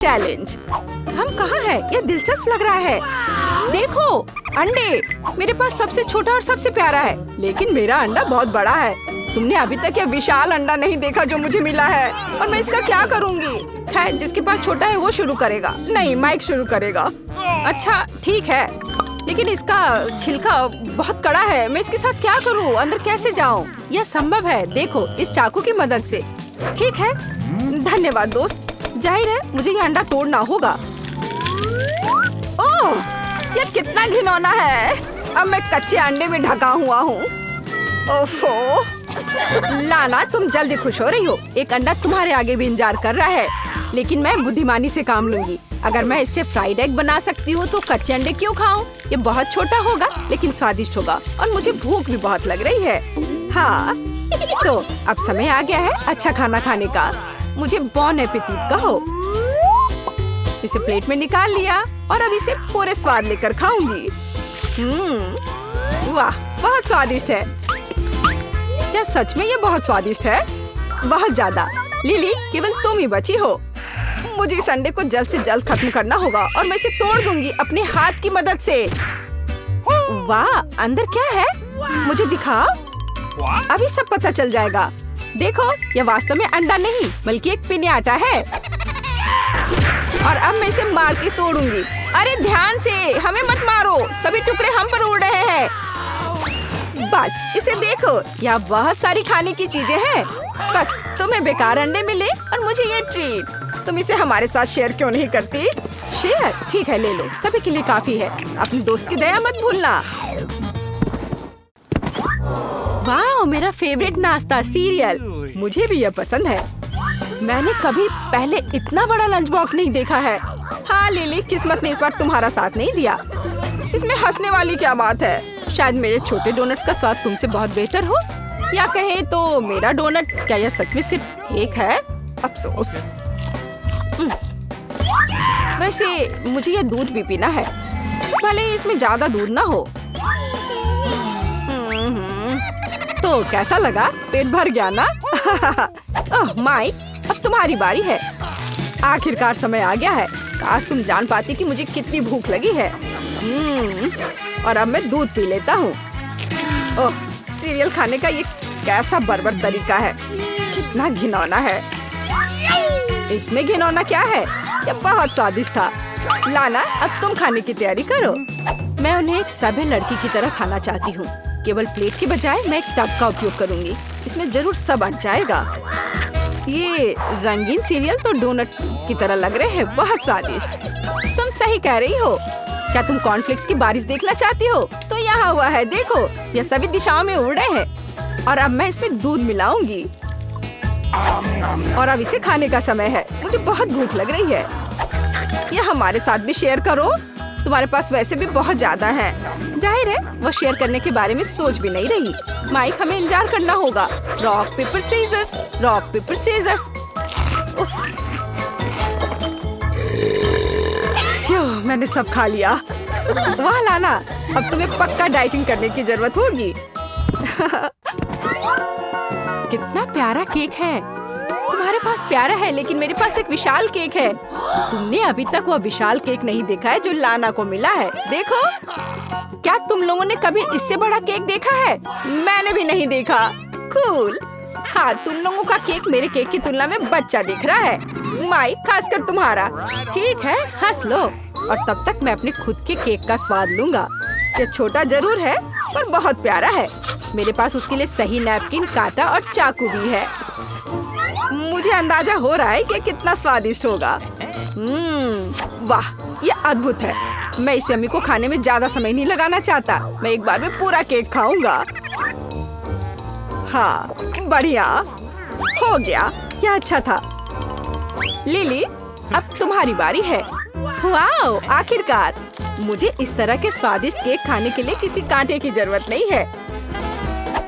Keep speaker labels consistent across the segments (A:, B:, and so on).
A: Challenge. हम कहाँ हैं? यह दिलचस्प लग रहा है। देखो अंडे, मेरे पास सबसे छोटा और सबसे प्यारा है, लेकिन मेरा अंडा बहुत बड़ा है। तुमने अभी तक यह विशाल अंडा नहीं देखा जो मुझे मिला है, और मैं इसका क्या करूँगी? खैर, जिसके पास छोटा है वो शुरू करेगा। नहीं, माइक शुरू करेगा। अच्छा ठीक है, लेकिन इसका छिलका बहुत कड़ा है। मैं इसके साथ क्या करूँ? अंदर कैसे जाऊँ? यह संभव है, देखो इस चाकू की मदद से। ठीक है, धन्यवाद दोस्त। जाहिर है मुझे यह अंडा तोड़ना होगा। ओह, यह कितना घिनौना है। अब मैं कच्चे अंडे में ढका हुआ हूँ। ओफो, लाना तुम जल्दी खुश हो रही हो। एक अंडा तुम्हारे आगे भी इंतजार कर रहा है, लेकिन मैं बुद्धिमानी से काम लूंगी। अगर मैं इससे फ्राइड एग बना सकती हूँ तो कच्चे अंडे क्यों खाऊं? ये बहुत छोटा होगा लेकिन स्वादिष्ट होगा, और मुझे भूख भी बहुत लग रही है। हाँ, तो अब समय आ गया है अच्छा खाना खाने का। मुझे बॉन एपेटीट कहो। इसे प्लेट में निकाल लिया और अब इसे पूरे स्वाद लेकर खाऊंगी। वाह, बहुत स्वादिष्ट है। क्या सच में ये बहुत स्वादिष्ट है? बहुत ज्यादा। लिली, केवल तुम ही बची हो। मुझे इस अंडे को जल्द से जल्द खत्म करना होगा और मैं इसे तोड़ दूंगी अपने हाथ की मदद से। वाह, अंदर क्या है? मुझे दिखाओ, अभी सब पता चल जाएगा। देखो, यह वास्तव में अंडा नहीं बल्कि एक पिन्याटा है, और अब मैं इसे मार के तोड़ूंगी। अरे ध्यान से, हमें मत मारो, सभी टुकड़े हम पर उड़ रहे हैं। बस इसे देखो, यहाँ बहुत सारी खाने की चीजें हैं। बस तुम्हें बेकार अंडे मिले और मुझे ये ट्रीट। तुम इसे हमारे साथ शेयर क्यों नहीं करती? शेयर? ठीक है, ले लो, सभी के लिए काफी है। अपने दोस्त की दया मत भूलना। वाह, मेरा फेवरेट नाश्ता सीरियल। मुझे भी यह पसंद है। मैंने कभी पहले इतना बड़ा लंच बॉक्स नहीं देखा है। हाँ लिली, किस्मत ने इस बार तुम्हारा साथ नहीं दिया। इसमें हंसने वाली क्या बात है? शायद मेरे छोटे डोनट्स का स्वाद तुमसे बहुत बेहतर हो, या कहे तो मेरा डोनट। क्या यह सच में सिर्फ एक है? अफसोस। वैसे मुझे यह दूध भी पीना है, भले ही इसमें ज्यादा दूध ना हो। तो कैसा लगा? पेट भर गया ना? ओह माइक, अब तुम्हारी बारी है। आखिरकार समय आ गया है। काश तुम जान पाती कि मुझे कितनी भूख लगी है। और अब मैं दूध पी लेता हूँ। ओह, सीरियल खाने का ये कैसा बर्बर तरीका है। कितना घिनौना है। इसमें घिनौना क्या है? ये बहुत स्वादिष्ट था। लाना, अब तुम खाने की तैयारी करो। मैं उन्हें एक सभ्य लड़की की तरह खाना चाहती हूँ। केवल प्लेट के बजाय मैं एक टब का उपयोग करूंगी। इसमें जरूर सब अट जाएगा। ये रंगीन सीरियल तो डोनट की तरह लग रहे हैं, बहुत स्वादिष्ट। तुम सही कह रही हो। क्या तुम कॉर्नफ्लेक्स की बारिश देखना चाहती हो? तो यहाँ हुआ है, देखो, ये सभी दिशाओं में उड़ रहे हैं। और अब मैं इसमें दूध मिलाऊंगी, और अब इसे खाने का समय है। मुझे बहुत भूख लग रही है। यह हमारे साथ भी शेयर करो। तुम्हारे पास वैसे भी बहुत ज्यादा है। जाहिर है वो शेयर करने के बारे में सोच भी नहीं रही। माइक, हमें इंतजार करना होगा। Rock paper scissors, rock paper scissors. मैंने सब खा लिया। वाह लाना, अब तुम्हें पक्का डाइटिंग करने की जरूरत होगी। कितना प्यारा केक है। तुम्हारे पास प्यारा है, लेकिन मेरे पास एक विशाल केक है। तुमने अभी तक वह विशाल केक नहीं देखा है जो लाना को मिला है। देखो, क्या तुम लोगों ने कभी इससे बड़ा केक देखा है? मैंने भी नहीं देखा। कूल। हाँ, तुम लोगों का केक मेरे केक की तुलना में बच्चा दिख रहा है। माइक, खासकर तुम्हारा। ठीक है, हंस लो, और तब तक मैं अपने खुद के केक का स्वाद लूंगा। यह छोटा जरूर है पर बहुत प्यारा है। मेरे पास उसके लिए सही नैपकिन, कांटा और चाकू भी है। मुझे अंदाजा हो रहा है कि कितना स्वादिष्ट होगा। वाह, ये अद्भुत है। मैं इस यम्मी को खाने में ज्यादा समय नहीं लगाना चाहता। मैं एक बार में पूरा केक खाऊंगा। हाँ, बढ़िया हो गया। यह अच्छा था। लिली, अब तुम्हारी बारी है। वाह, आखिरकार। मुझे इस तरह के स्वादिष्ट केक खाने के लिए किसी कांटे की जरूरत नहीं है।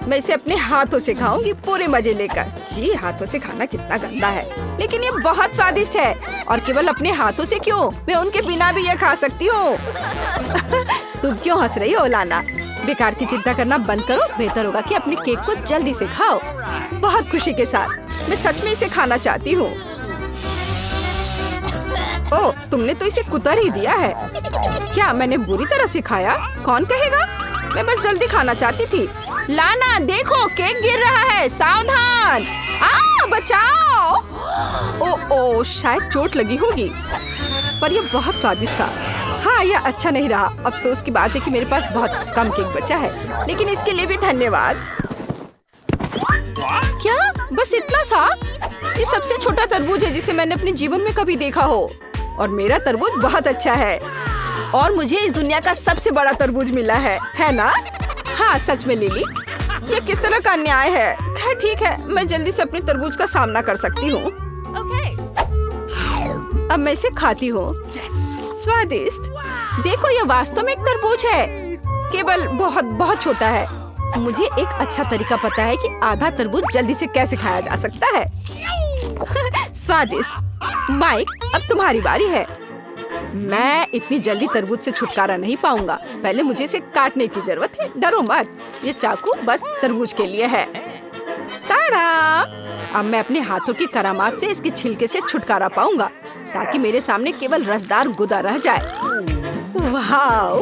A: मैं इसे अपने हाथों से खाऊंगी, पूरे मजे लेकर। जी, हाथों से खाना कितना गंदा है, लेकिन ये बहुत स्वादिष्ट है। और केवल अपने हाथों से क्यों, मैं उनके बिना भी ये खा सकती हूँ। तुम क्यों हंस रही हो लाना? बेकार की चिंता करना बंद करो। बेहतर होगा कि अपने केक को जल्दी से खाओ, बहुत खुशी के साथ। मैं सच में इसे खाना चाहती हूँ। ओह, तुमने तो इसे कुतर ही दिया है। क्या मैंने बुरी तरह सिखाया? कौन कहेगा? मैं बस जल्दी खाना चाहती थी। लाना, देखो केक गिर रहा है, सावधान। बचाओ। ओ, शायद चोट लगी होगी, पर यह बहुत स्वादिष्ट था। हाँ, यह अच्छा नहीं रहा। अफसोस की बात है कि मेरे पास बहुत कम केक बचा है, लेकिन इसके लिए भी धन्यवाद। क्या? बस इतना सा? ये सबसे छोटा तरबूज है जिसे मैंने अपने जीवन में कभी देखा हो। और मेरा तरबूज बहुत अच्छा है। और मुझे इस दुनिया का सबसे बड़ा तरबूज मिला है ना? हाँ, सच में लिली, ये किस तरह का अन्याय है। खैर ठीक है, मैं जल्दी से अपने तरबूज का सामना कर सकती हूँ। अब मैं इसे खाती हूँ। स्वादिष्ट। देखो, यह वास्तव में एक तरबूज है, केवल बहुत बहुत छोटा है। मुझे एक अच्छा तरीका पता है कि आधा तरबूज जल्दी से कैसे खाया जा सकता है। स्वादिष्ट। माइक, अब तुम्हारी बारी है। मैं इतनी जल्दी तरबूज से छुटकारा नहीं पाऊंगा। पहले मुझे इसे काटने की जरूरत है। डरो मत, ये चाकू बस तरबूज के लिए है। ताड़ा! अब मैं अपने हाथों की करामात से इसके छिलके से छुटकारा पाऊंगा, ताकि मेरे सामने केवल रसदार गुदा रह जाए। वाह!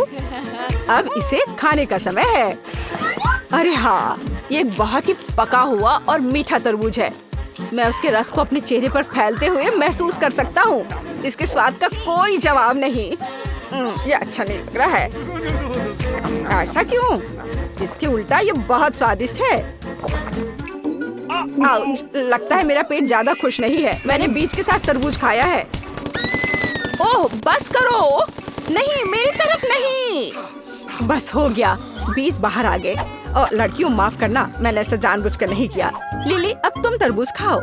A: अब इसे खाने का समय है। अरे हाँ, ये एक बहुत ही पका हुआ और मीठा तरबूज है। मैं उसके रस को अपने चेहरे पर फैलते हुए महसूस कर सकता हूँ। इसके स्वाद का कोई जवाब नहीं। ये अच्छा नहीं लग रहा है। ऐसा क्यों? इसके उल्टा ये बहुत स्वादिष्ट है। आउच! लगता है मेरा पेट ज्यादा खुश नहीं है। मैंने बीज के साथ तरबूज खाया है। ओह, बस करो। नहीं, मेरी तरफ नहीं। बस हो गया, बीज बाहर आ गए। और लड़कियों, माफ करना, मैंने ऐसा जानबूझकर नहीं किया। लिली, अब तुम तरबूज खाओ।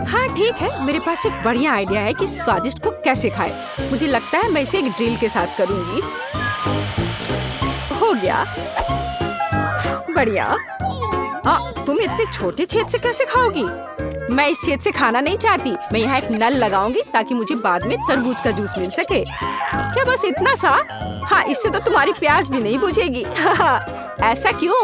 A: हाँ ठीक है, मेरे पास एक बढ़िया आइडिया है कि स्वादिष्ट को कैसे खाए। मुझे लगता है मैं इसे एक ड्रिल के साथ करूंगी। हो गया, बढ़िया। तुम इतने छोटे छेद से कैसे खाओगी? मैं इस छेद से खाना नहीं चाहती। मैं यहाँ एक नल लगाऊंगी ताकि मुझे बाद में तरबूज का जूस मिल सके। क्या बस इतना सा? हाँ, इससे तो तुम्हारी प्यास भी नहीं बुझेगी। ऐसा क्यों?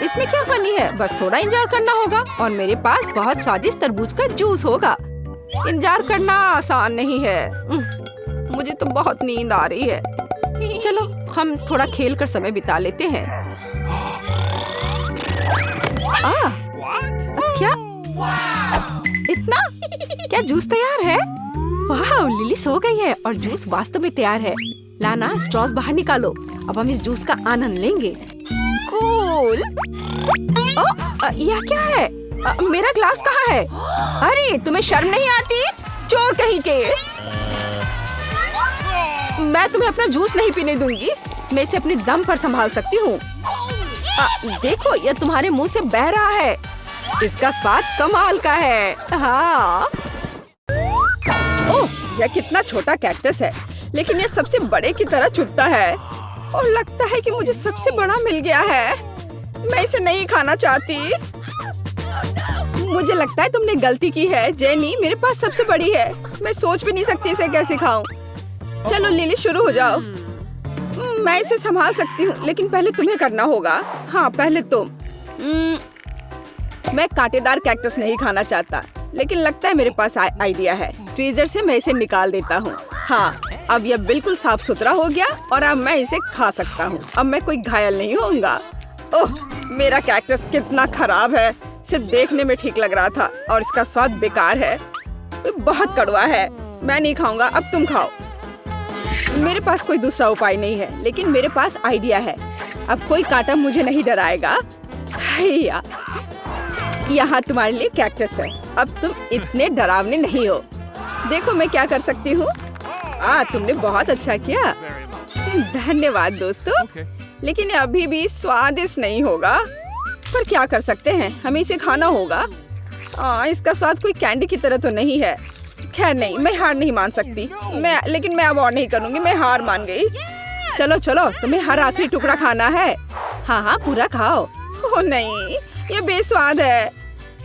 A: इसमें क्या फनी है? बस थोड़ा इंतजार करना होगा और मेरे पास बहुत स्वादिष्ट तरबूज का जूस होगा। इंतजार करना आसान नहीं है। मुझे तो बहुत नींद आ रही है। चलो हम थोड़ा खेल कर समय बिता लेते हैं। क्या? इतना? क्या जूस तैयार है? वाह, लिली सो गई है और जूस वास्तव में तैयार है। लाना, स्ट्रॉस बाहर निकालो। अब हम इस जूस का आनंद लेंगे। कूल। यह क्या है? मेरा ग्लास कहाँ है? अरे, तुम्हें शर्म नहीं आती? चोर कहीं के। मैं तुम्हें अपना जूस नहीं पीने दूंगी। मैं इसे अपने दम पर संभाल सकती हूँ। देखो, यह तुम्हारे मुंह से बह रहा है। इसका स्वाद कमाल का है। हाँ। ओह, यह कितना छोटा कैक्टस है, लेकिन यह सबसे बड़े की तरह चुभता है। और लगता है कि मुझे सबसे बड़ा मिल गया है। मैं इसे नहीं खाना चाहती। मुझे लगता है तुमने गलती की है, जेनी। मेरे पास सबसे बड़ी है। मैं सोच भी नहीं सकती इसे कैसे खाऊं। चलो लिली, शुरू हो जाओ। मैं इसे संभाल सकती हूँ, लेकिन पहले तुम्हें करना होगा। हाँ, पहले तुम। मैं कांटेदार कैक्टस नहीं खाना चाहता, लेकिन लगता है मेरे पास आइडिया है। फ्रीजर से मैं इसे निकाल देता हूँ। हाँ, अब यह बिल्कुल साफ सुथरा हो गया और अब मैं इसे खा सकता हूँ। अब मैं कोई घायल नहीं होऊंगा। ओह, मेरा कैक्टस कितना खराब है। सिर्फ देखने में ठीक लग रहा था और इसका स्वाद बेकार है। बहुत कड़वा है। मैं नहीं खाऊंगा। अब तुम खाओ। मेरे पास कोई दूसरा उपाय नहीं है, लेकिन मेरे पास आइडिया है। अब कोई कांटा मुझे नहीं डराएगा। यहाँ तुम्हारे लिए कैक्टस है। अब तुम इतने डरावने नहीं हो। देखो मैं क्या कर सकती हूँ। तुमने बहुत अच्छा किया। धन्यवाद दोस्तों। लेकिन ये अभी भी स्वादिष्ट नहीं होगा, पर क्या कर सकते हैं, हमें इसे खाना होगा। इसका स्वाद कोई कैंडी की तरह तो नहीं है। खैर नहीं, मैं हार नहीं मान सकती। लेकिन मैं अब और नहीं करूँगी। मैं हार मान गई। चलो चलो, तुम्हें हर आखिरी टुकड़ा खाना है। हाँ, पूरा खाओ। ओह नहीं, ये बेस्वाद है।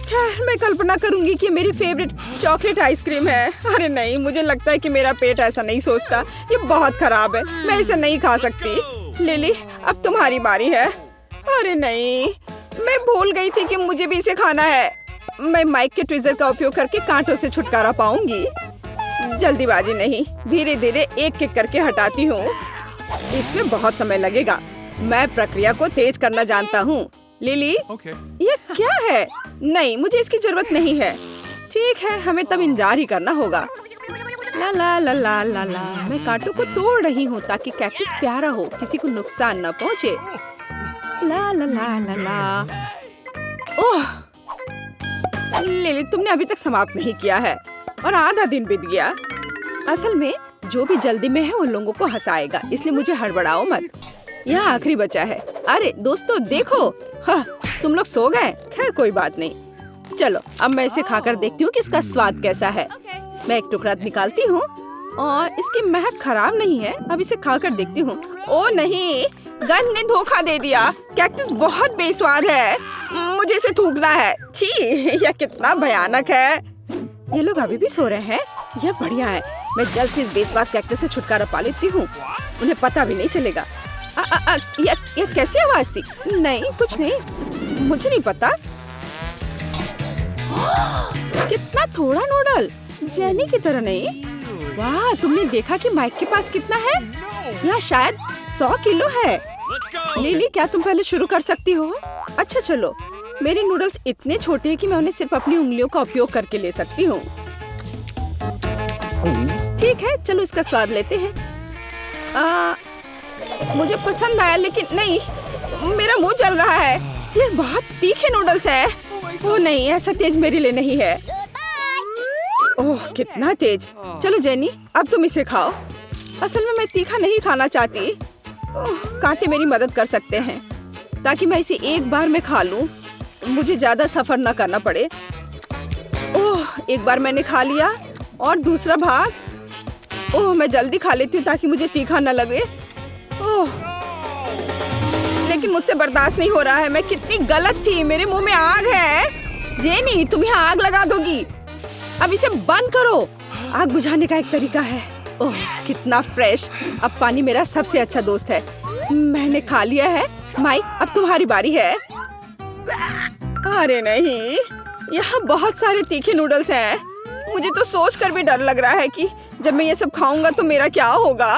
A: खैर, मैं कल्पना करूंगी कि मेरी फेवरेट चॉकलेट आइसक्रीम है। अरे नहीं, मुझे लगता है कि मेरा पेट ऐसा नहीं सोचता। ये बहुत खराब है। मैं इसे नहीं खा सकती। लिली, अब तुम्हारी बारी है। अरे नहीं, मैं भूल गई थी कि मुझे भी इसे खाना है। मैं माइक के ट्विजर का उपयोग करके कांटों से छुटकारा पाऊंगी। जल्दीबाजी नहीं, धीरे धीरे एक एक करके हटाती हूँ। इसमें बहुत समय लगेगा। मैं प्रक्रिया को तेज करना जानता हूँ। लिली, ये क्या है? नहीं, मुझे इसकी जरूरत नहीं है। ठीक है, हमें तब इंतजार ही करना होगा। ला ला ला ला ला ला, मैं कांटों को तोड़ रही हूँ ताकि कैक्टस प्यारा हो, किसी को नुकसान न पहुँचे। ला ला ला ला ला। ओह, लिली, तुमने अभी तक समाप्त नहीं किया है और आधा दिन बीत गया। असल में जो भी जल्दी में है वो लोगों को हंसाएगा, इसलिए मुझे हड़बड़ाओ मत। यह आखिरी बचा है। अरे दोस्तों देखो, हाँ, तुम लोग सो गए। खैर कोई बात नहीं। चलो अब मैं इसे खाकर देखती हूँ कि इसका स्वाद कैसा है। मैं एक टुकड़ा निकालती हूँ और इसकी महक खराब नहीं है। अब इसे खाकर देखती हूँ। ओ नहीं, गंध ने धोखा दे दिया। कैक्टस बहुत बेस्वाद है, मुझे इसे थूकना है। छी, यह कितना भयानक है। ये लोग अभी भी सो रहे हैं। यह बढ़िया है, मैं जल्द से इस बेस्वाद कैक्टस से छुटकारा पा लेती हूँ। उन्हें पता भी नहीं चलेगा। ये कैसी आवाज थी? नहीं, कुछ नहीं, मुझे नहीं पता। कितना थोड़ा नूडल, जेनी की तरह नहीं। वाह, तुमने देखा कि माइक के पास कितना है? यह शायद 100 किलो है। लिली, क्या तुम पहले शुरू कर सकती हो? अच्छा चलो, मेरे नूडल्स इतने छोटे हैं कि मैं उन्हें सिर्फ अपनी उंगलियों का उपयोग करके ले सकती हूँ। ठीक है, चलो इसका स्वाद लेते हैं। मुझे पसंद आया, लेकिन नहीं, मेरा मुंह जल रहा है। ये बहुत तीखे नूडल्स है। ओह नहीं, ऐसा तेज मेरे लिए नहीं है। ओह कितना तेज। चलो जेनी, अब तुम इसे खाओ। असल में मैं तीखा नहीं खाना चाहती। कांटे मेरी मदद कर सकते हैं ताकि मैं इसे एक बार में खा लूं। मुझे ज्यादा सफर न करना पड़े। ओह, एक बार मैंने खा लिया और दूसरा भाग। ओह, मैं जल्दी खा लेती हूँ ताकि मुझे तीखा न लगे। ओह, लेकिन मुझसे बर्दाश्त नहीं हो रहा है। मैं कितनी गलत थी, मेरे मुंह में आग है। जेनी, तुम यहाँ आग लगा दोगी। अब इसे बंद करो। आग बुझाने का एक तरीका है। ओह कितना फ्रेश। अब पानी मेरा सबसे अच्छा दोस्त है। मैंने खा लिया है। माइक, अब तुम्हारी बारी है। अरे नहीं, यहाँ बहुत सारे तीखे नूडल्स हैं। मुझे तो सोचकर भी डर लग रहा है कि जब मैं ये सब खाऊंगा तो मेरा क्या होगा।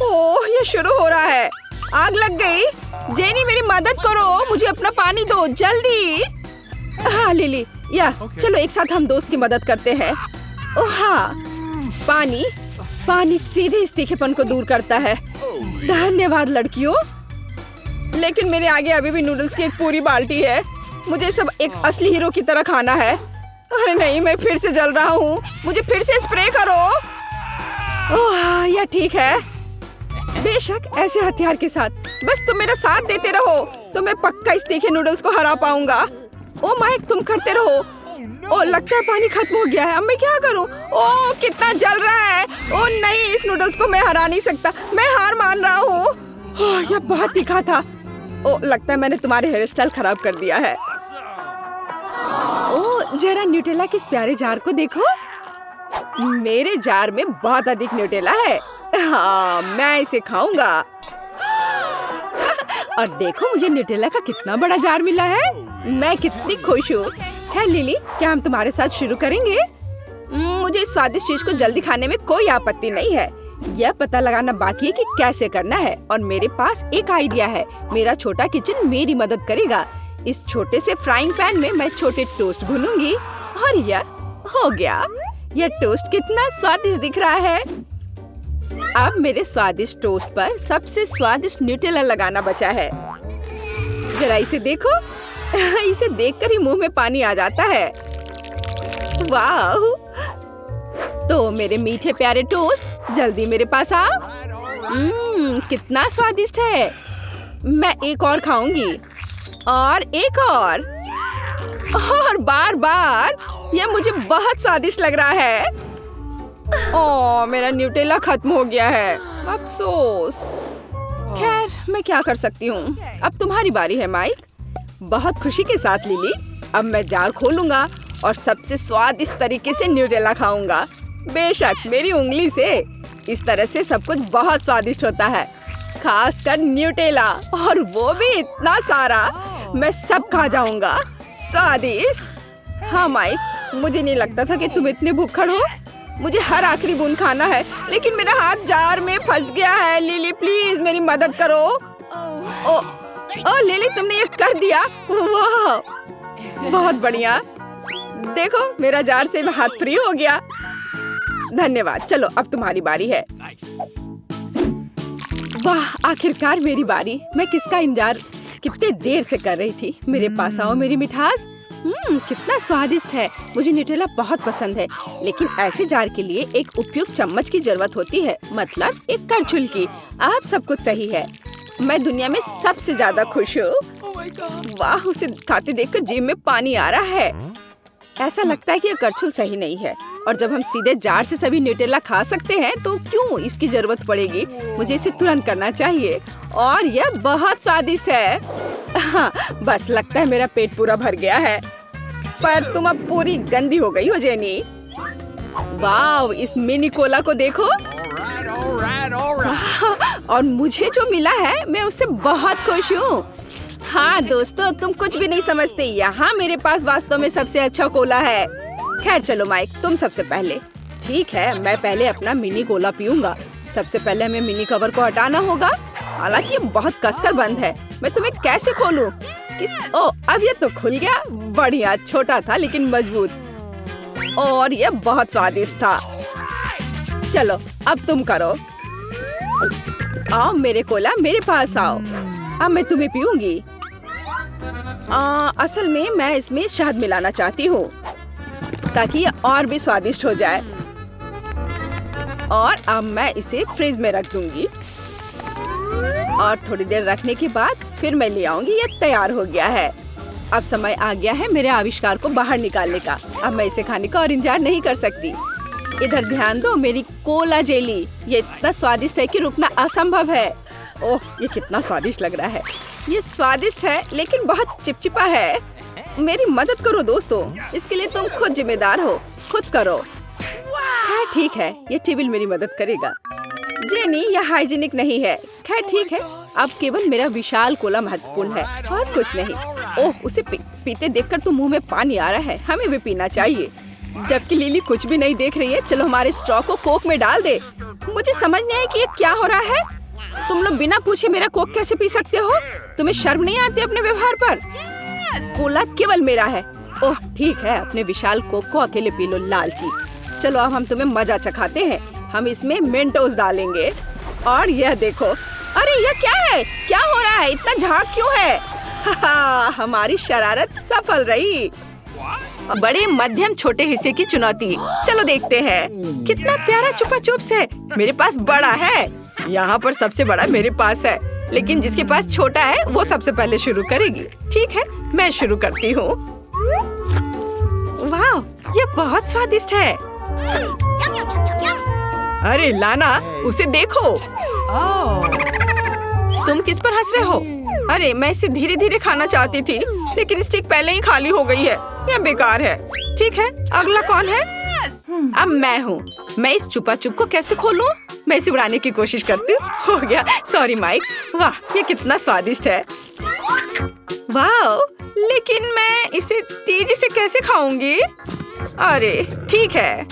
A: ओह, ये शुरू हो रहा है। आग लग गई। जेनी, मेरी मदद करो, मुझे अपना पानी दो जल्दी। हाँ लिली, या चलो एक साथ हम दोस्त की मदद करते हैं। ओह हाँ, पानी सीधे इस तीखेपन को दूर करता है। धन्यवाद लड़कियों। लेकिन मेरे आगे अभी भी नूडल्स की एक पूरी बाल्टी है। मुझे सब एक असली हीरो की तरह खाना है। अरे नहीं, मैं फिर से जल रहा हूँ। मुझे फिर से स्प्रे करो। ओह, यह ठीक है। बेशक, ऐसे हथियार के साथ बस तुम मेरा साथ देते रहो तो मैं पक्का इस तीखे नूडल्स को हरा पाऊंगा। ओ माइक, तुम करते रहो। ओ लगता है पानी खत्म हो गया है। अब मैं क्या करूं? ओ कितना जल रहा है। ओ नहीं, इस नूडल्स को मैं हरा नहीं सकता। मैं हार मान रहा हूँ। यह बहुत तीखा था। ओ लगता है मैंने तुम्हारे हेयर स्टाइल खराब कर दिया है। ओ जरा न्यूटेला के इस प्यारे जार को देखो। मेरे जार में बहुत अधिक न्यूटेला है। हाँ, मैं इसे खाऊंगा। और देखो मुझे न्यूटेला का कितना बड़ा जार मिला है। मैं कितनी खुश हूँ। खैर लिली, क्या हम तुम्हारे साथ शुरू करेंगे? मुझे इस स्वादिष्ट चीज को जल्दी खाने में कोई आपत्ति नहीं है। यह पता लगाना बाकी है कि कैसे करना है और मेरे पास एक आइडिया है। मेरा छोटा किचन मेरी मदद करेगा। इस छोटे से फ्राइंग पैन में मैं छोटे टोस्ट भूनूंगी और यह हो गया। यह टोस्ट कितना स्वादिष्ट दिख रहा है। अब मेरे स्वादिष्ट टोस्ट पर सबसे स्वादिष्ट न्यूटेला लगाना बचा है। जरा इसे देखो। इसे देखकर ही मुंह में पानी आ जाता है। वाह! तो मेरे मीठे प्यारे टोस्ट, जल्दी मेरे पास आओ। कितना स्वादिष्ट है। मैं एक और खाऊंगी और एक और बार बार। यह मुझे बहुत स्वादिष्ट लग रहा है। ओह, मेरा न्यूटेला खत्म हो गया है। अफसोस। खैर, मैं क्या कर सकती हूँ। अब तुम्हारी बारी है माइक। बहुत खुशी के साथ लिली। अब मैं जार खोलूंगा और सबसे स्वादिष्ट तरीके से न्यूटेला खाऊंगा। बेशक, मेरी उंगली से इस तरह से सब कुछ बहुत स्वादिष्ट होता है, खासकर न्यूटेला, और वो भी इतना सारा। मैं सब खा जाऊंगा। स्वादिष्ट। हाँ माइक, मुझे नहीं लगता था कि तुम इतने भूखड़ हो। मुझे हर आखिरी बूंद खाना है, लेकिन मेरा हाथ जार में फंस गया है। लिली प्लीज मेरी मदद करो। ओ लिली, तुमने ये कर दिया, वाह बहुत बढ़िया। देखो मेरा जार से हाथ फ्री हो गया। धन्यवाद। चलो अब तुम्हारी बारी है। वाह आखिरकार मेरी बारी। मैं किसका इंतजार कितने देर से कर रही थी। मेरे पास आओ मेरी मिठास। कितना स्वादिष्ट है। मुझे न्यूटेला बहुत पसंद है, लेकिन ऐसे जार के लिए एक उपयुक्त चम्मच की जरूरत होती है, मतलब एक करछुल की। आप सब कुछ सही है। मैं दुनिया में सबसे ज्यादा खुश हूँ। वाह, उसे खाते देखकर जीभ में पानी आ रहा है। ऐसा लगता है कि यह करछुल सही नहीं है, और जब हम सीधे जार से सभी न्यूटेला खा सकते हैं तो क्यों इसकी जरूरत पड़ेगी। मुझे इसे तुरंत करना चाहिए, और यह बहुत स्वादिष्ट है। हाँ, बस लगता है मेरा पेट पूरा भर गया है। पर तुम अब पूरी गंदी हो गई हो जेनी। वाह, इस मिनी कोला को देखो। और मुझे जो मिला है मैं उससे बहुत खुश हूँ। हाँ दोस्तों, तुम कुछ भी नहीं समझते। यहाँ मेरे पास वास्तव में सबसे अच्छा कोला है। खैर चलो माइक, तुम सबसे पहले। ठीक है, मैं पहले अपना मिनी कोला पीऊंगा। सबसे पहले हमें मिनी कवर को हटाना होगा। हालांकि ये बहुत कसकर बंद है। मैं तुम्हें कैसे खोलूं? अब ये तो खुल गया। बढ़िया, छोटा था लेकिन मजबूत, और ये बहुत स्वादिष्ट था। चलो अब तुम करो। आओ मेरे कोला, मेरे पास आओ। अब मैं तुम्हें पीऊंगी। असल में मैं इसमें शहद मिलाना चाहती हूँ ताकि ये और भी स्वादिष्ट हो जाए। और अब मैं इसे फ्रिज में रख दूंगी, और थोड़ी देर रखने के बाद फिर मैं ले आऊंगी। ये तैयार हो गया है। अब समय आ गया है मेरे आविष्कार को बाहर निकालने का। अब मैं इसे खाने का और इंतजार नहीं कर सकती। इधर ध्यान दो, मेरी कोला जेली। ये इतना स्वादिष्ट है कि रुकना असंभव है। ओह, ये कितना स्वादिष्ट लग रहा है। ये स्वादिष्ट है लेकिन बहुत चिपचिपा है। मेरी मदद करो दोस्तों, इसके लिए तुम खुद जिम्मेदार हो। खुद करो। हाँ ठीक है, ये टेबल मेरी मदद करेगा। जेनी, यह हाइजीनिक नहीं है। खैर ठीक है, अब केवल मेरा विशाल कोला महत्वपूर्ण है और कुछ नहीं। ओह, उसे पीते देखकर तो मुंह में पानी आ रहा है। हमें भी पीना चाहिए। जबकि लिली कुछ भी नहीं देख रही है। चलो हमारे स्ट्रॉ को कोक में डाल दे। मुझे समझ नहीं है कि ये क्या हो रहा है। तुम लोग बिना पूछे मेरा कोक कैसे पी सकते हो? तुम्हें शर्म नहीं आती अपने व्यवहार पर? कोला केवल मेरा है। ओह ठीक है, अपने विशाल कोक को अकेले पी लो लालची। चलो अब हम तुम्हें मजा चखाते हैं। हम इसमें मेंटोस डालेंगे, और यह देखो। अरे यह क्या है? क्या हो रहा है? इतना झाग क्यों है? हमारी शरारत सफल रही। बड़े मध्यम छोटे हिस्से की चुनौती। चलो देखते हैं। कितना प्यारा चुपा चुप्स है। मेरे पास बड़ा है। यहाँ पर सबसे बड़ा मेरे पास है, लेकिन जिसके पास छोटा है वो सबसे पहले शुरू करेगी। ठीक है, मैं शुरू करती हूँ। वाह, ये बहुत स्वादिष्ट है। अरे लाना, उसे देखो। तुम किस पर हंस रहे हो? अरे मैं इसे धीरे धीरे खाना चाहती थी, लेकिन स्टिक पहले ही खाली हो गई है। यह बेकार है। ठीक है, अगला कौन है? अब मैं हूँ। मैं इस चुपा चुप को कैसे खोलूं? मैं इसे उड़ाने की कोशिश करती हूँ। हो गया। Sorry Mike. वाह, ये कितना स्वादिष्ट है। वाह, लेकिन मैं इसे तेजी से कैसे खाऊंगी? अरे ठीक है।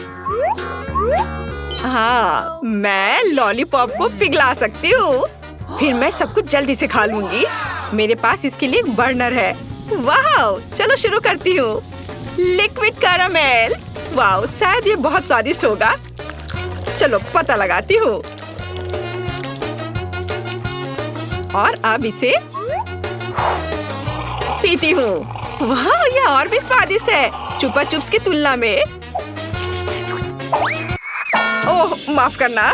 A: हाँ, मैं लॉलीपॉप को पिघला सकती हूँ, फिर मैं सब कुछ जल्दी से खा लूंगी। मेरे पास इसके लिए एक बर्नर है। वाह, चलो शुरू करती हूँ। Liquid caramel. वाह, शायद ये बहुत स्वादिष्ट होगा। चलो पता लगाती हूँ। और अब इसे पीती हूँ। वाह, ये और भी स्वादिष्ट है चुपा चुप्स की तुलना में। ओह माफ करना।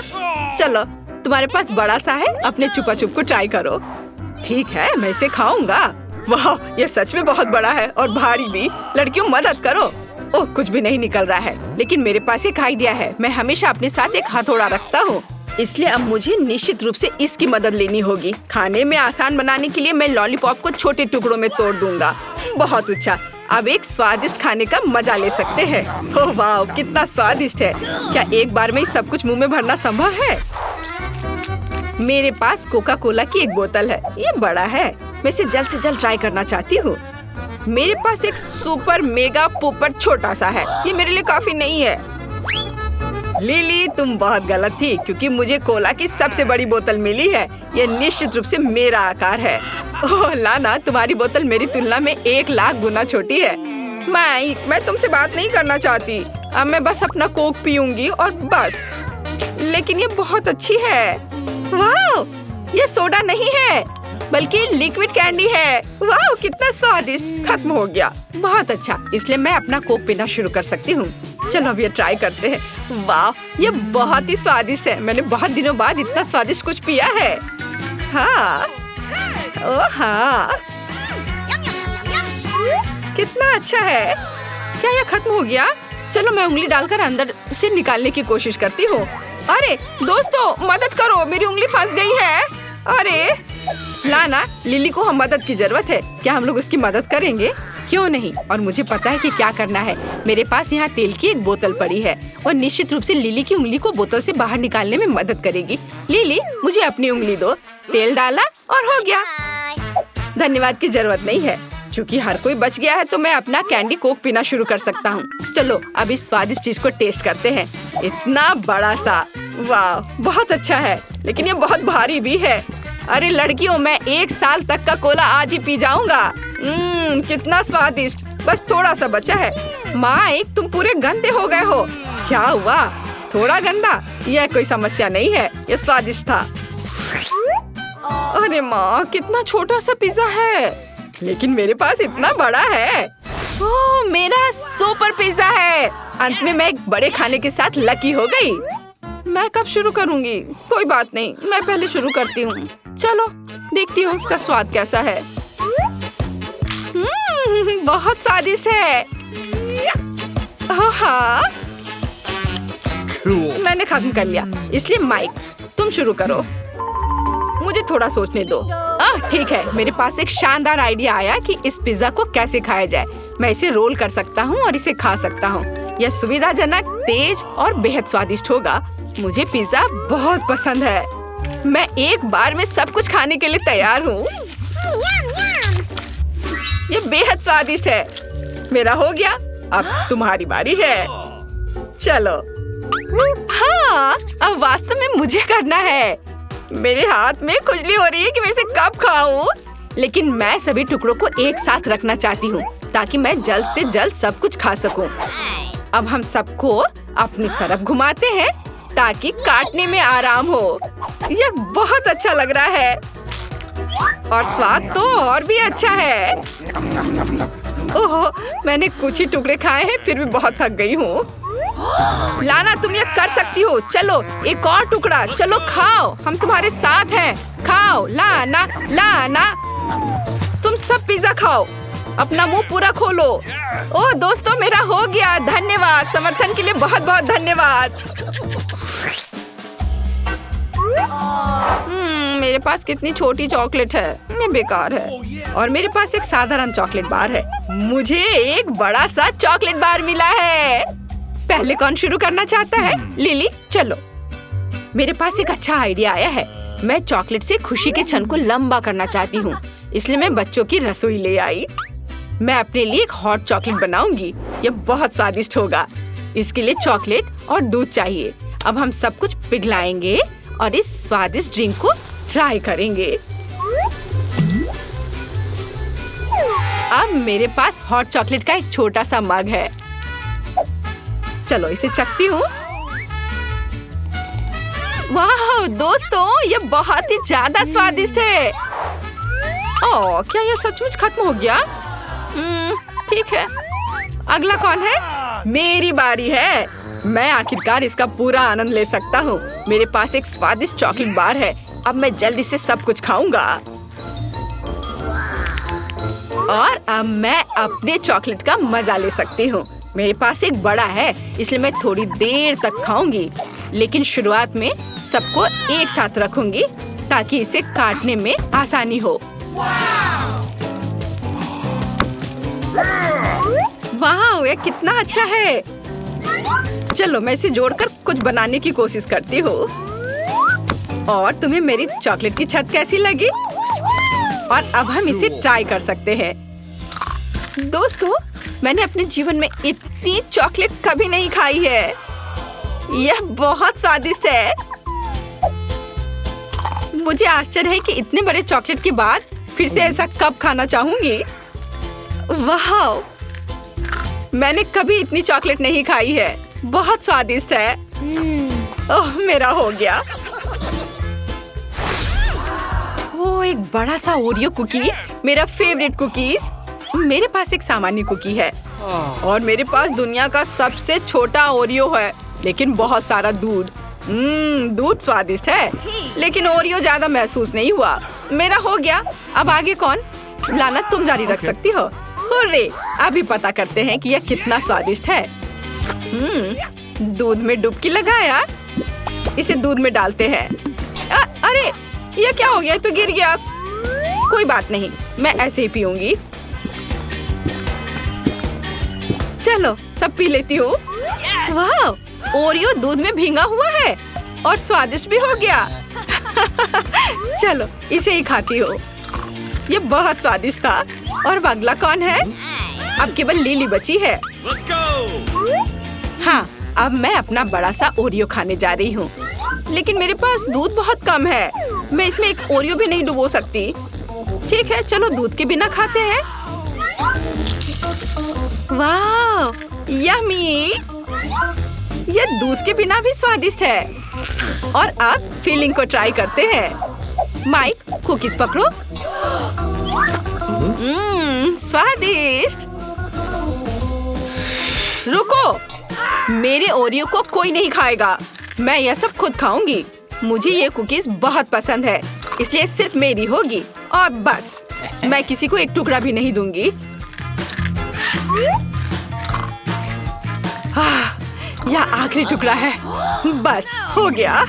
A: चलो, तुम्हारे पास बड़ा सा है, अपने चुपा चुप को ट्राई करो। ठीक है, मैं इसे खाऊंगा। वाह, ये सच में बहुत बड़ा है और भारी भी। लड़कियों मदद करो। ओह, कुछ भी नहीं निकल रहा है, लेकिन मेरे पास एक आइडिया है। मैं हमेशा अपने साथ एक हथौड़ा रखता हूँ, इसलिए अब मुझे निश्चित रूप से इसकी मदद लेनी होगी। खाने में आसान बनाने के लिए मैं लॉलीपॉप को छोटे टुकड़ों में तोड़ दूंगा। बहुत अच्छा। अब एक स्वादिष्ट खाने का मजा ले सकते हैं। ओह वाह, कितना स्वादिष्ट है। क्या एक बार में सब कुछ मुंह में भरना संभव है? मेरे पास कोका कोला की एक बोतल है। ये बड़ा है। मैं इसे जल्द से जल्द ट्राई करना चाहती हूँ। मेरे पास एक सुपर मेगा पोपर छोटा सा है। ये मेरे लिए काफी नहीं है। लिली, तुम बहुत गलत थी क्योंकि मुझे कोला की सबसे बड़ी बोतल मिली है। ये निश्चित रूप से मेरा आकार है। ओह लाना, तुम्हारी बोतल मेरी तुलना में 1,00,000 गुना छोटी है। मैं तुमसे बात नहीं करना चाहती। अब मैं बस अपना कोक पीऊंगी और बस। लेकिन ये बहुत अच्छी है। वाह, ये सोडा नहीं है बल्कि लिक्विड कैंडी है। वाह, कितना स्वादिष्ट। खत्म हो गया। बहुत अच्छा, इसलिए मैं अपना कोक पीना शुरू कर सकती हूँ। चलो अब ये ट्राई करते हैं। वाह, ये बहुत ही स्वादिष्ट है। मैंने बहुत दिनों बाद इतना स्वादिष्ट कुछ पिया है। हाँ, ओह हाँ, कितना अच्छा है। क्या ये खत्म हो गया? चलो मैं उंगली डालकर अंदर से निकालने की कोशिश करती हूँ। अरे दोस्तों, मदद करो, मेरी उंगली फंस गई है। अरे लाना, लिली को हम मदद की जरूरत है। क्या हम लोग उसकी मदद करेंगे? क्यों नहीं। और मुझे पता है कि क्या करना है। मेरे पास यहाँ तेल की एक बोतल पड़ी है और निश्चित रूप से लिली की उंगली को बोतल से बाहर निकालने में मदद करेगी। लिली, मुझे अपनी उंगली दो। तेल डाला और हो गया। धन्यवाद की जरूरत नहीं है। चूँकि हर कोई बच गया है तो मैं अपना कैंडी कोक पीना शुरू कर सकता हूँ। चलो अब इस स्वादिष्ट चीज को टेस्ट करते हैं। इतना बड़ा सा, वाह, बहुत अच्छा है। लेकिन ये बहुत भारी भी है। अरे लड़कियों, मैं 1 साल तक का कोला आज ही पी जाऊंगा। कितना स्वादिष्ट। बस थोड़ा सा बचा है। माइक, तुम पूरे गंदे हो गए हो। क्या हुआ? थोड़ा गंदा? यह कोई समस्या नहीं है, यह स्वादिष्ट था। अरे माँ, कितना छोटा सा पिज्जा है। लेकिन मेरे पास इतना बड़ा है। ओह, मेरा सुपर पिज्जा है। अंत में मैं एक बड़े खाने के साथ लकी हो गई। मैं कब शुरू करूंगी? कोई बात नहीं, मैं पहले शुरू करती हूँ। चलो देखती हूँ उसका स्वाद कैसा है। बहुत स्वादिष्ट है। हाँ, मैंने खत्म कर लिया। इसलिए माइक, तुम शुरू करो। मुझे थोड़ा सोचने दो। ठीक है, मेरे पास एक शानदार आइडिया आया कि इस पिज्जा को कैसे खाया जाए। मैं इसे रोल कर सकता हूँ और इसे खा सकता हूँ। यह सुविधाजनक, तेज और बेहद स्वादिष्ट होगा। मुझे पिज्जा बहुत पसंद है। मैं एक बार में सब कुछ खाने के लिए तैयार हूँ। ये बेहद स्वादिष्ट है। मेरा हो गया, अब तुम्हारी बारी है। चलो। हाँ, अब वास्तव में मुझे करना है। मेरे हाथ में खुजली हो रही है कि मैं इसे कब खाऊं। लेकिन मैं सभी टुकड़ों को एक साथ रखना चाहती हूँ ताकि मैं जल्द से जल्द सब कुछ खा सकूं। अब हम सबको अपनी तरफ घुमाते हैं ताकि काटने में आराम हो। यह बहुत अच्छा लग रहा है और स्वाद तो और भी अच्छा है। ओह, मैंने कुछ ही टुकड़े खाए हैं, फिर भी बहुत थक गई हूँ। लाना, तुम ये कर सकती हो। चलो एक और टुकड़ा। चलो खाओ, हम तुम्हारे साथ हैं। खाओ लाना, लाना, तुम सब पिज्जा खाओ। अपना मुंह पूरा खोलो। ओह दोस्तों, मेरा हो गया। धन्यवाद, समर्थन के लिए बहुत बहुत धन्यवाद। मेरे पास कितनी छोटी चॉकलेट है, ये बेकार है। और मेरे पास एक साधारण चॉकलेट बार है। मुझे एक बड़ा सा चॉकलेट बार मिला है। पहले कौन शुरू करना चाहता है? लिली, चलो। मेरे पास एक अच्छा आइडिया आया है। मैं चॉकलेट से खुशी के क्षण को लंबा करना चाहती हूँ, इसलिए मैं बच्चों की रसोई ले आई। मैं अपने लिए एक हॉट चॉकलेट बनाऊंगी। यह बहुत स्वादिष्ट होगा। इसके लिए चॉकलेट और दूध चाहिए। अब हम सब कुछ पिघलाएंगे और इस स्वादिष्ट ड्रिंक को ट्राई करेंगे। अब मेरे पास हॉट चॉकलेट का एक छोटा सा मग है। चलो इसे चखती हूँ। वाह दोस्तों, ये बहुत ही ज्यादा स्वादिष्ट है। ओह, क्या यह सचमुच खत्म हो गया? ठीक है, अगला कौन है? मेरी बारी है। मैं आखिरकार इसका पूरा आनंद ले सकता हूँ। मेरे पास एक स्वादिष्ट चॉकलेट बार है। अब मैं जल्दी से सब कुछ खाऊंगा। और अब मैं अपने चॉकलेट का मजा ले सकती हूँ। मेरे पास एक बड़ा है, इसलिए मैं थोड़ी देर तक खाऊंगी। लेकिन शुरुआत में सबको एक साथ रखूंगी ताकि इसे काटने में आसानी हो। वाह, ये कितना अच्छा है। चलो मैं इसे जोड़कर कुछ बनाने की कोशिश करती हूँ। और तुम्हें मेरी चॉकलेट की छत कैसी लगी? और अब हम इसे ट्राई कर सकते हैं। दोस्तों, मैंने अपने जीवन में इतनी चॉकलेट कभी नहीं खाई है। यह बहुत स्वादिष्ट है। मुझे आश्चर्य है कि इतने बड़े चॉकलेट के बाद फिर से ऐसा कब खाना चाहूंगी। वाह, मैंने कभी इतनी चॉकलेट नहीं खाई है। बहुत स्वादिष्ट है। ओह, मेरा हो गया। वो एक बड़ा सा ओरियो कुकी, मेरा फेवरेट कुकीज। मेरे पास एक सामान्य कुकी है और मेरे पास दुनिया का सबसे छोटा ओरियो है, लेकिन बहुत सारा दूध। दूध स्वादिष्ट है, लेकिन ओरियो ज्यादा महसूस नहीं हुआ। मेरा हो गया। अब आगे कौन? लाना तुम जारी रख सकती हो। हुर्रे, अभी पता करते हैं कि यह कितना स्वादिष्ट है। दूध में डुबकी लगाया, इसे दूध में डालते हैं। अरे, यह क्या हो गया? तो गिर गया। कोई बात नहीं, मैं ऐसे ही पीऊंगी। चलो, सब पी लेती हूँ। वाह, ओरियो दूध में भींगा हुआ है और स्वादिष्ट भी हो गया। चलो, इसे ही खाती हूँ। ये बहुत स्वादिष्ट था। और अब अगला कौन है? अब केवल लिली बची है। हाँ, अब मैं अपना बड़ा सा ओरियो खाने जा रही हूँ, लेकिन मेरे पास दूध बहुत कम है। मैं इसमें एक ओरियो भी नहीं डुबो सकती। ठीक है, चलो दूध के बिना खाते हैं। वाह, यम्मी! यह दूध के बिना भी स्वादिष्ट है। और अब फिलिंग को ट्राई करते हैं। माइक, कुकीज पकड़ो। स्वादिष्ट। रुको, मेरे ओरियो को कोई नहीं खाएगा। मैं यह सब खुद खाऊंगी। मुझे ये कुकीज बहुत पसंद है, इसलिए सिर्फ मेरी होगी और बस। मैं किसी को एक टुकड़ा भी नहीं दूंगी। यह आखिरी टुकड़ा है। बस हो गया।